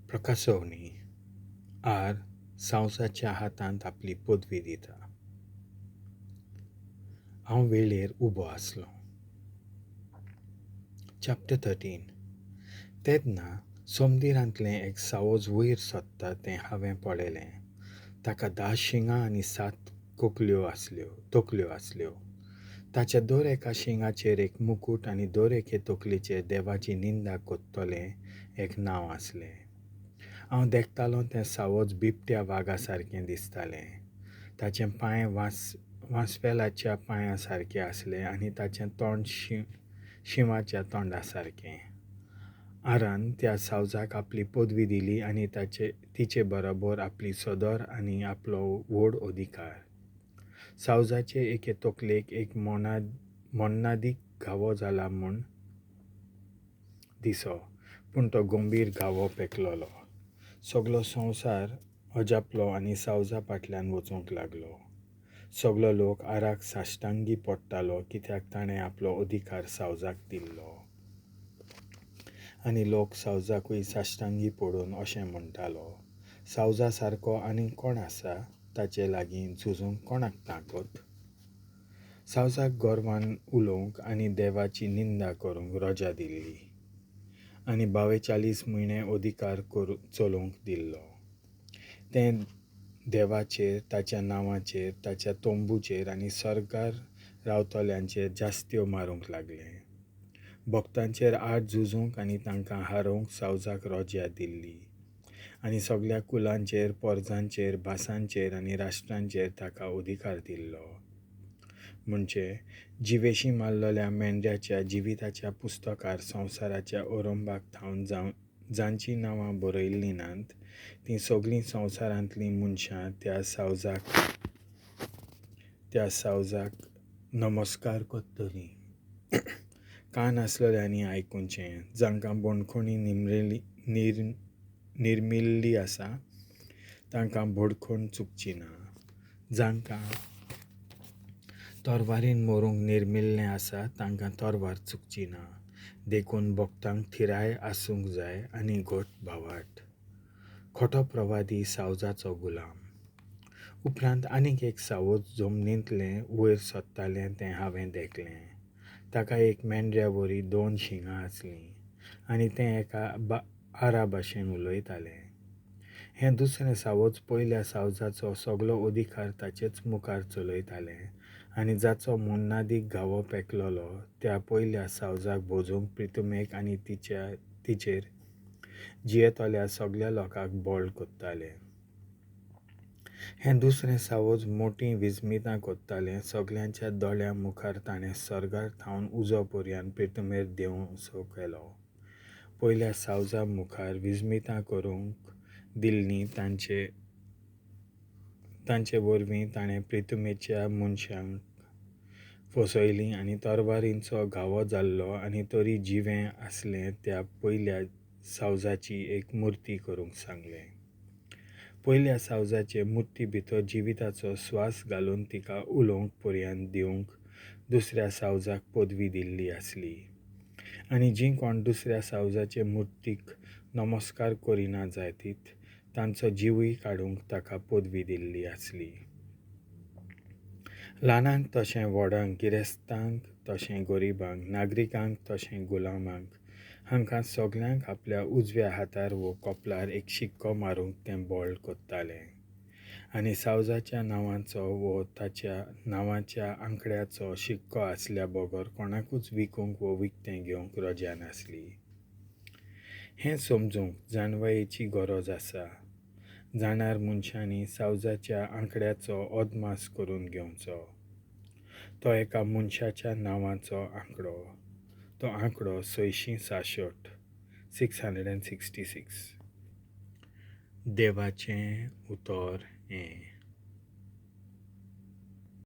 प्रकाशवणी R सांवसाच्या हातांत आपली पदवी दिता. हांव वेळेर उबो आसलो. चॅप्टर 13. तेन्ना सोमदिरांतलें एक सावज वयर सोदता तें हांवें पळयलें. ताका 10 शिंगां आनी 7 तोकल्यो आसल्यो. ताच्या दर एका शिंगाचेर एक मुकूट आनी दर एके तोकलेचेर देवाची निंदा कोत्तोलें एक नांव आसलें. हांव देखतालों तें सावज बिबट्या वागा सारकें दिसतालें. ताचें पांय वांस्वेलाच्या पांया सारकें आसलें आनी ताचें तोंड शिवाच्या तोंडा सारकें. आरान त्या सावजाक आपली पदवी दिली आनी तिचे बरोबर आपली सदर आनी आपलो व्हड अधिकार. सावजाचे एके तोकलेक एक मोन्नादीक घावो जाला म्हूण दिसो, पूण तो गंभीर घावो पेकलोलो. सगलो संवसार अजापलो आनी सावजा फाटल्यान वचूंक लागलो. सगलो लोक आराक साश्टांगी पडटालो कित्याक ताणें आपलो अधिकार सावजाक दिल्लो. आनी लोक सावजाकूय साश्टांगी पडून अशें म्हणटालो, सावजा सारको आनीक कोण आसा? ताचे लागीं झुजूंक कोणाक ताकत? सावजाक गोरवान उलोवंक आनी देवाची निंदा करूंक रजा दिल्ली आनी 42 म्हयने अधिकार चलोवंक दिल्लो. तें देवाचेर, ताच्या नांवाचेर, ताच्या तोंबूचेर आनी सर्गार रावतल्यांचेर जास्त्यो मारूंक लागलें. भक्तांचेर आड झुजूंक आनी तांकां हारोवंक सावजाक रजा दिल्ली आनी सगळ्या कुलांचेर, परजांचेर, भासांचेर आनी राष्ट्रांचेर ताका अधिकार दिल्लो. म्हणजे जिवेशी मारलोल्या मेंढ्याच्या जिविताच्या पुस्तकार संवसाराच्या ओरंबाक थावन जांचीं नांवां बरयल्लीं नात तीं सगळीं संवसारांतलीं मनशां त्या सावजाक नमस्कार करतलीं. कान आसलेल्यांनी आयकुचें. जांकां बंडखोणी निर्मिल्ली आसा तांकां बंडखोण चुकची ना. जांकां तोरवारीन मरूंक निर्मिल्लें आसा तांकां तोरवार चुकची ना. देखून भक्तांक थिराय आसूंक जाय आनी घट भावार्थ. खोटो प्रवादी सावजाचो गुलाम. उपरांत आनीक एक सावज जमनींतलें वयर सोदतालें तें हांवें देखलें. ताका एक मेंढऱ्यावरी 2 शिंगां आसलीं आनी तें एका आरा भाशेन उलयतालें. हें दुसरें सावज पयल्या सावजाचो सगलो अधिकार ताचेच मुखार चलयतालें आनी जाचो मोन्नादीक घावो पेकलोलो त्या पयल्या सावजाक भोजूंक प्रितुमेक आनी तिचेर जियेतोल्या सगल्या लोकांक बोळ कोत्तालें. हें दुसरें सावज मोठीं विजमितां कोत्तालें. सगल्यांच्या दोळ्या मुखार ताणें सर्गार थावन उजो पर्यान प्रितुमेर देंवसो केलो. पयल्या सावजा मुखार विजमितां करूंक दिल्लीं तांचे वरवीं ताणें प्रितुमेच्या मनशांक फसयलीं आनी तोरवारींचो घावो जाल्लो आनी तरी जिवें आसलें त्या पयल्या सावजाची एक मुर्ती करूंक सांगलें. पयल्या सावजाचे मुर्ती भितर जिविताचो स्वास घालून तिका उलोवंक पर्यान दिवंक दुसऱ्या सावजाक पदवी दिल्ली आसली आनी जीं कोण दुसऱ्या सावजाचे मुर्तीक नमस्कार करिना जायतीत तांचो जिवूय काडूंक ताका पदवी दिल्ली आसली. ल्हानांक तशें व्हडांक, गिरेस्तांक तशें गरीबांक, नागरिकांक तशें गुलामांक, हांकां सगल्यांक आपल्या उजव्या हातार वो कपलार एक शिक्को मारूंक तें बोळ कोत्तालें आनी सावजाच्या नांवाचो वो ताच्या नांवाच्या आंकड्याचो शिक्को आसल्या बगर कोणाकूच विकूंक वो विकतें घेवंक रजा नासली. हें समजूंक जाणवायेची गरज आसा. जाणार मनशांनी सावजाच्या आंकड्याचो अदमास करून घेवचो. तो एका मनशाच्या नांवाचो आंकडो. तो आंकडो 666. देवाचें उतर हें.